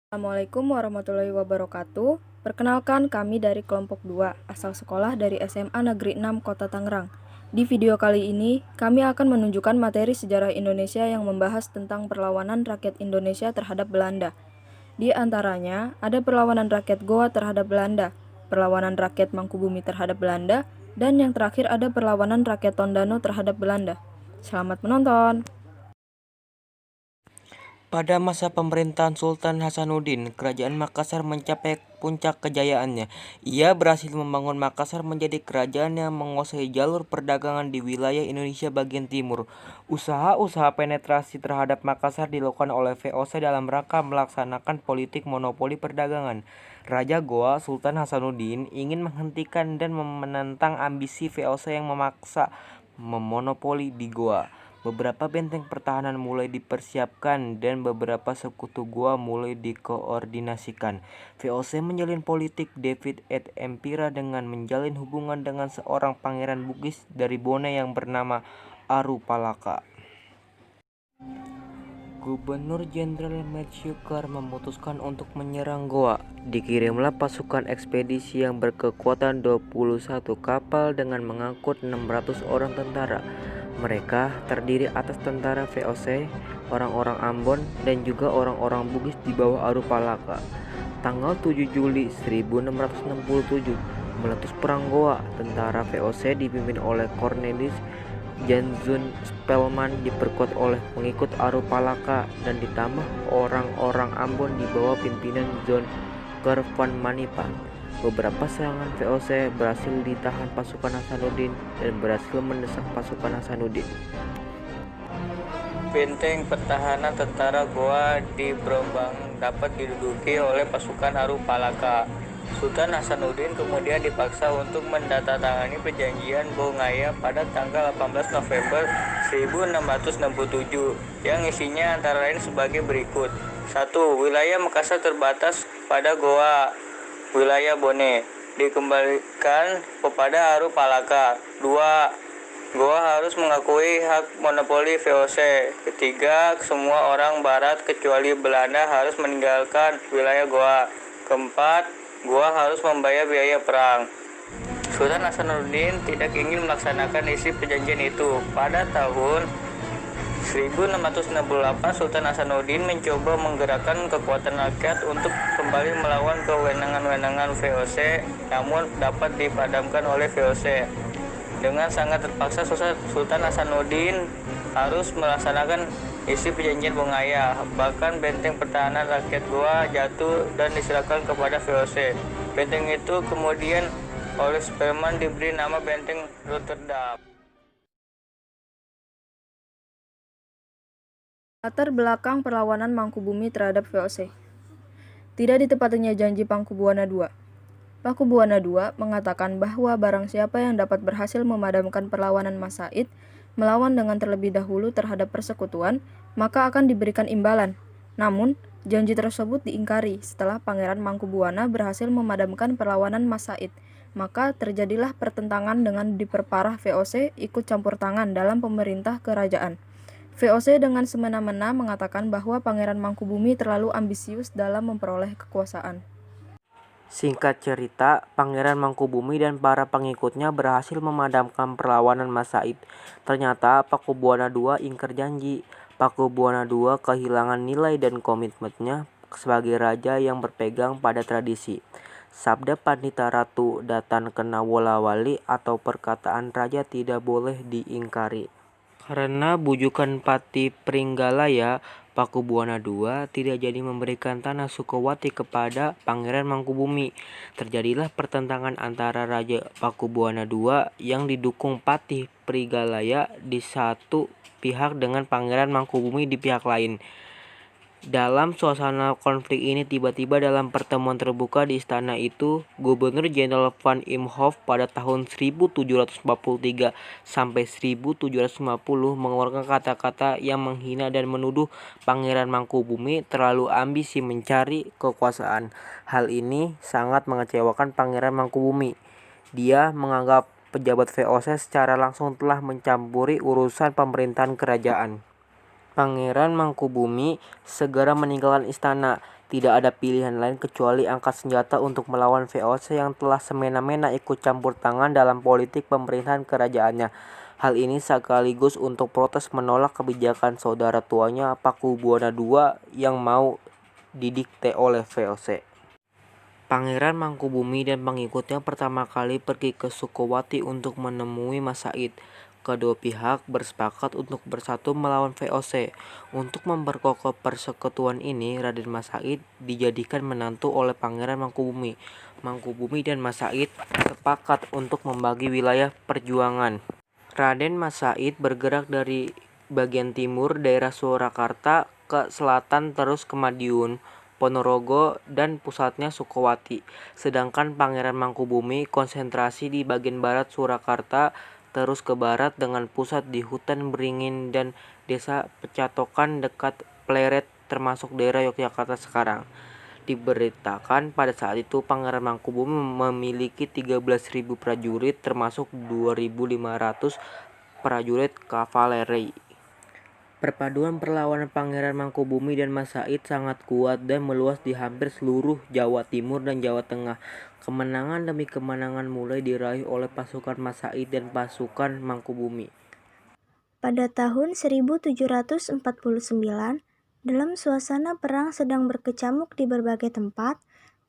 Assalamualaikum warahmatullahi wabarakatuh. Perkenalkan, kami dari kelompok 2, asal sekolah dari SMA Negeri 6 Kota Tangerang. Di video kali ini, kami akan menunjukkan materi sejarah Indonesia yang membahas tentang perlawanan rakyat Indonesia terhadap Belanda. Di antaranya, ada perlawanan rakyat Goa terhadap Belanda, perlawanan rakyat Mangkubumi terhadap Belanda, dan yang terakhir ada perlawanan rakyat Tondano terhadap Belanda. Selamat menonton! Pada masa pemerintahan Sultan Hasanuddin, kerajaan Makassar mencapai puncak kejayaannya. Ia berhasil membangun Makassar menjadi kerajaan yang menguasai jalur perdagangan di wilayah Indonesia bagian timur. Usaha-usaha penetrasi terhadap Makassar dilakukan oleh VOC dalam rangka melaksanakan politik monopoli perdagangan. Raja Goa, Sultan Hasanuddin, ingin menghentikan dan menentang ambisi VOC yang memaksa memonopoli di Goa. Beberapa benteng pertahanan mulai dipersiapkan dan beberapa sekutu Goa mulai dikoordinasikan. VOC menjalin politik David et Empira dengan menjalin hubungan dengan seorang pangeran Bugis dari Bone yang bernama Aru Palaka. Gubernur Jenderal Matsukar memutuskan untuk menyerang Goa. Dikirimlah pasukan ekspedisi yang berkekuatan 21 kapal dengan mengangkut 600 orang tentara. Mereka terdiri atas tentara VOC, orang-orang Ambon, dan juga orang-orang Bugis di bawah Aru Palaka. Tanggal 7 Juli 1667, meletus Perang Goa. Tentara VOC dipimpin oleh Cornelis Janzun Spelman diperkuat oleh pengikut Aru Palaka dan ditambah orang-orang Ambon di bawah pimpinan John Kervan Manipa. Beberapa serangan VOC berhasil ditahan pasukan Hasanuddin dan berhasil mendesak pasukan Hasanuddin. Benteng pertahanan tentara Goa di Brombang dapat diduduki oleh pasukan Aru Palaka. Sultan Hasanuddin kemudian dipaksa untuk mendatangani perjanjian Bongaya pada tanggal 18 November 1667 yang isinya antara lain sebagai berikut. 1. Wilayah Makassar terbatas pada Goa. Wilayah Bone dikembalikan kepada Aru Palaka. 2. Goa harus mengakui hak monopoli VOC. 3. Semua orang barat kecuali Belanda harus meninggalkan wilayah Goa. 4. Goa harus membayar biaya perang. Sultan Hasanuddin tidak ingin melaksanakan isi perjanjian itu. Pada tahun 1668, Sultan Hasanuddin mencoba menggerakkan kekuatan rakyat untuk kembali melawan kewenangan-kewenangan VOC, namun dapat dipadamkan oleh VOC. Dengan sangat terpaksa, Sultan Hasanuddin harus melaksanakan isi perjanjian Bongaya. Bahkan benteng pertahanan rakyat Goa jatuh dan diserahkan kepada VOC. Benteng itu kemudian oleh Spelman diberi nama Benteng Rotterdam. Latar belakang perlawanan Mangkubumi terhadap VOC. Tidak ditepatinya janji Pakubuwana II. Pakubuwana II mengatakan bahwa barang siapa yang dapat berhasil memadamkan perlawanan Mas Said melawan dengan terlebih dahulu terhadap persekutuan, maka akan diberikan imbalan. Namun, janji tersebut diingkari setelah Pangeran Mangkubuwana berhasil memadamkan perlawanan Mas Said. Maka terjadilah pertentangan dengan diperparah VOC ikut campur tangan dalam pemerintah kerajaan. VOC dengan semena-mena mengatakan bahwa Pangeran Mangkubumi terlalu ambisius dalam memperoleh kekuasaan. Singkat cerita, Pangeran Mangkubumi dan para pengikutnya berhasil memadamkan perlawanan Mas Said. Ternyata Pakubuwana II ingkar janji. Pakubuwana II kehilangan nilai dan komitmennya sebagai raja yang berpegang pada tradisi. Sabda Pandita Ratu Datan Kena Wolawali atau perkataan raja tidak boleh diingkari. Karena bujukan Pati Pringgalaya, Pakubuwana II tidak jadi memberikan tanah Sukowati kepada Pangeran Mangkubumi. Terjadilah pertentangan antara Raja Pakubuwana II yang didukung Patih Pringgalaya di satu pihak dengan Pangeran Mangkubumi di pihak lain. Dalam suasana konflik ini, tiba-tiba dalam pertemuan terbuka di istana itu, Gubernur Jenderal Van Imhoff pada tahun 1743 sampai 1750 mengeluarkan kata-kata yang menghina dan menuduh Pangeran Mangkubumi terlalu ambisi mencari kekuasaan. Hal ini sangat mengecewakan Pangeran Mangkubumi. Dia menganggap pejabat VOC secara langsung telah mencampuri urusan pemerintahan kerajaan. Pangeran Mangkubumi segera meninggalkan istana. Tidak ada pilihan lain kecuali angkat senjata untuk melawan VOC yang telah semena-mena ikut campur tangan dalam politik pemerintahan kerajaannya. Hal ini sekaligus untuk protes menolak kebijakan saudara tuanya Pakubuwana II yang mau didikte oleh VOC. Pangeran Mangkubumi dan pengikutnya pertama kali pergi ke Sukowati untuk menemui Mas Said. Kedua pihak bersepakat untuk bersatu melawan VOC. Untuk memperkokoh persekutuan ini, Raden Mas Said dijadikan menantu oleh Pangeran Mangkubumi. Mangkubumi dan Mas Said sepakat untuk membagi wilayah perjuangan. Raden Mas Said bergerak dari bagian timur daerah Surakarta ke selatan terus ke Madiun, Ponorogo, dan pusatnya Sukowati. Sedangkan Pangeran Mangkubumi konsentrasi di bagian barat Surakarta terus ke barat dengan pusat di hutan beringin dan desa Pecatokan dekat Pleret termasuk daerah Yogyakarta sekarang. Diberitakan pada saat itu Pangeran Mangkubumi memiliki 13.000 prajurit termasuk 2.500 prajurit kavaleri. Perpaduan perlawanan Pangeran Mangkubumi dan Mas Said sangat kuat dan meluas di hampir seluruh Jawa Timur dan Jawa Tengah. Kemenangan demi kemenangan mulai diraih oleh pasukan Mas Said dan pasukan Mangkubumi. Pada tahun 1749, dalam suasana perang sedang berkecamuk di berbagai tempat,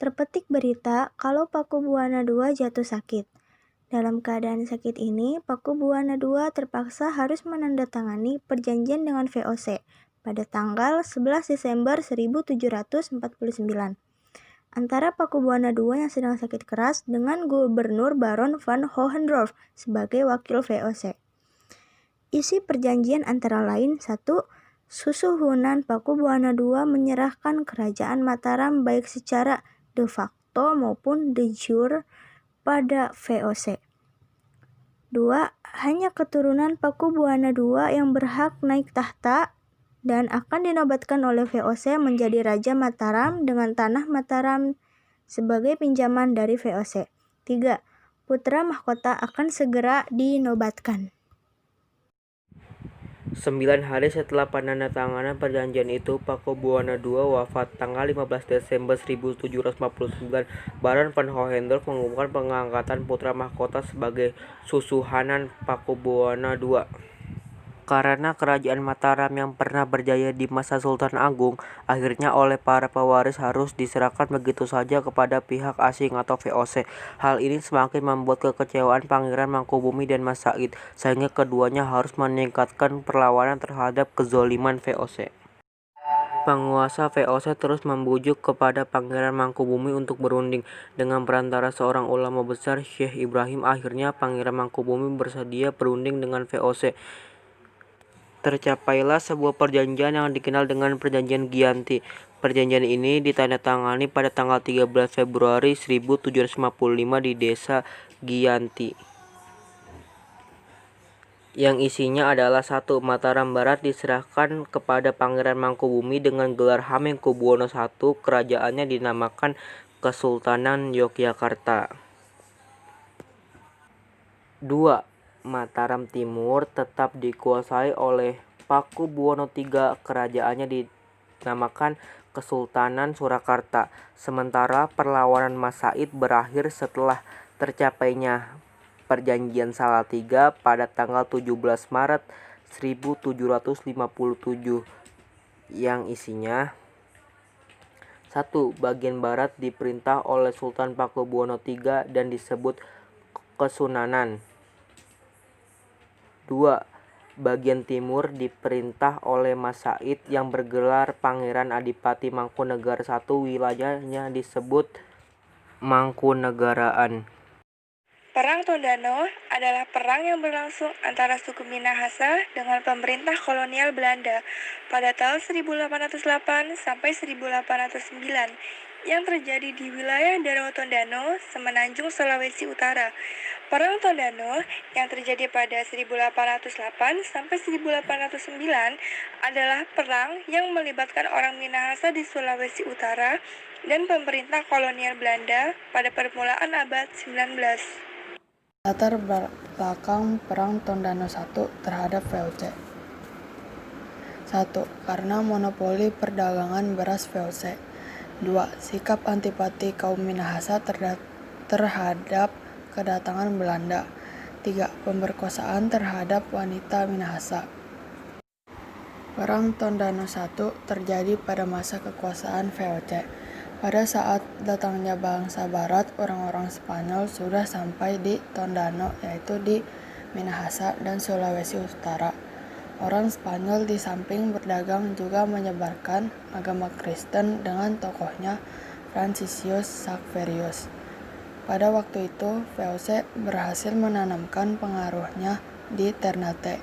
terpetik berita kalau Pakubuwana II jatuh sakit. Dalam keadaan sakit ini, Pakubuwana II terpaksa harus menandatangani perjanjian dengan VOC pada tanggal 11 Desember 1749 antara Pakubuwana II yang sedang sakit keras dengan Gubernur Baron van Hohendorf sebagai wakil VOC. Isi perjanjian antara lain 1. Susuhunan Pakubuwana II menyerahkan kerajaan Mataram baik secara de facto maupun de jure pada VOC. 2. Hanya keturunan Pakubuwana II yang berhak naik tahta dan akan dinobatkan oleh VOC menjadi Raja Mataram dengan tanah Mataram sebagai pinjaman dari VOC. 3. Putra mahkota akan segera dinobatkan. 9 hari setelah penandatanganan perjanjian itu, Pakubuwana II wafat tanggal 15 Desember 1749. Baron van Hohendorf mengumumkan pengangkatan putra mahkota sebagai Susuhunan Pakubuwana II. Karena kerajaan Mataram yang pernah berjaya di masa Sultan Agung, akhirnya oleh para pewaris harus diserahkan begitu saja kepada pihak asing atau VOC. Hal ini semakin membuat kekecewaan Pangeran Mangkubumi dan Mas Said, sehingga keduanya harus meningkatkan perlawanan terhadap kezoliman VOC. Penguasa VOC terus membujuk kepada Pangeran Mangkubumi untuk berunding. Dengan perantara seorang ulama besar, Syekh Ibrahim, akhirnya Pangeran Mangkubumi bersedia berunding dengan VOC. Tercapailah sebuah perjanjian yang dikenal dengan Perjanjian Giyanti. Perjanjian ini ditandatangani pada tanggal 13 Februari 1755 di desa Giyanti, yang isinya adalah 1. Mataram Barat diserahkan kepada Pangeran Mangkubumi dengan gelar Hamengkubuwono I. Kerajaannya dinamakan Kesultanan Yogyakarta. 2. Mataram Timur tetap dikuasai oleh Pakubuwono III. Kerajaannya dinamakan Kesultanan Surakarta. Sementara perlawanan Mas Said berakhir setelah tercapainya Perjanjian Salatiga pada tanggal 17 Maret 1757 yang isinya 1. Bagian barat diperintah oleh Sultan Pakubuwono III dan disebut Kesunanan. 2. Bagian timur diperintah oleh Mas Said yang bergelar Pangeran Adipati Mangkunegara I. Wilayahnya disebut Mangkunegaraan. Perang Tondano adalah perang yang berlangsung antara suku Minahasa dengan pemerintah kolonial Belanda pada tahun 1808 sampai 1809 yang terjadi di wilayah Danau Tondano, Semenanjung Sulawesi Utara. Perang Tondano yang terjadi pada 1808 sampai 1809 adalah perang yang melibatkan orang Minahasa di Sulawesi Utara dan pemerintah kolonial Belanda pada permulaan abad 19. Latar belakang Perang Tondano I terhadap VOC. 1. Karena monopoli perdagangan beras VOC. 2. Sikap antipati kaum Minahasa terhadap kedatangan Belanda. 3. Pemerkosaan terhadap wanita Minahasa. Perang Tondano I terjadi pada masa kekuasaan VOC. Pada saat datangnya bangsa Barat, orang-orang Spanyol sudah sampai di Tondano, yaitu di Minahasa dan Sulawesi Utara. Orang Spanyol di samping berdagang juga menyebarkan agama Kristen dengan tokohnya Franciscus Xaverius. Pada waktu itu, VOC berhasil menanamkan pengaruhnya di Ternate.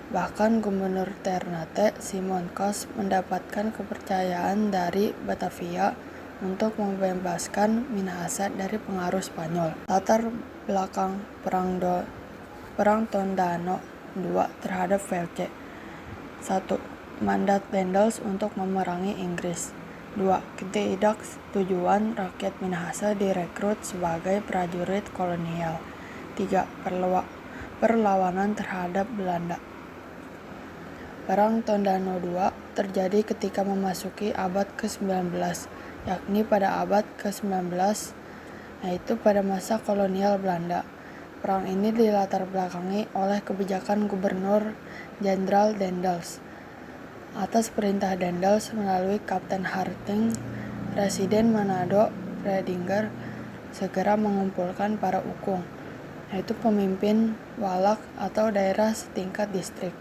Bahkan Gubernur Ternate, Simon Cos, mendapatkan kepercayaan dari Batavia untuk membebaskan Minahasa dari pengaruh Spanyol. Latar belakang Perang Tondano II terhadap VOC. 1. Mandat Daendels untuk memerangi Inggris. 2. Ketidaksetujuan rakyat Minahasa direkrut sebagai prajurit kolonial. 3. Perlawanan terhadap Belanda. Perang Tondano II terjadi ketika memasuki abad ke-19, yakni pada abad ke-19, yaitu pada masa kolonial Belanda. Perang ini dilatar belakangi oleh kebijakan Gubernur Jenderal Daendels. Atas perintah Daendels melalui Kapten Harting, Presiden Manado Predinger segera mengumpulkan para ukung, yaitu pemimpin walak atau daerah setingkat distrik,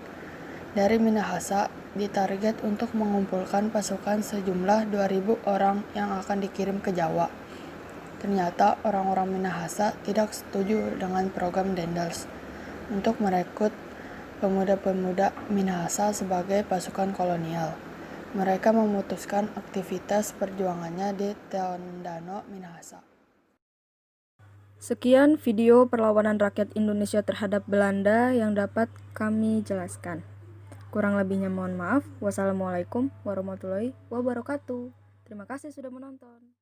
dari Minahasa, ditarget untuk mengumpulkan pasukan sejumlah 2.000 orang yang akan dikirim ke Jawa. Ternyata orang-orang Minahasa tidak setuju dengan program Daendels untuk merekrut pemuda-pemuda Minahasa sebagai pasukan kolonial. Mereka memutuskan aktivitas perjuangannya di Tondano, Minahasa. Sekian video perlawanan rakyat Indonesia terhadap Belanda yang dapat kami jelaskan. Kurang lebihnya mohon maaf. Wassalamualaikum warahmatullahi wabarakatuh. Terima kasih sudah menonton.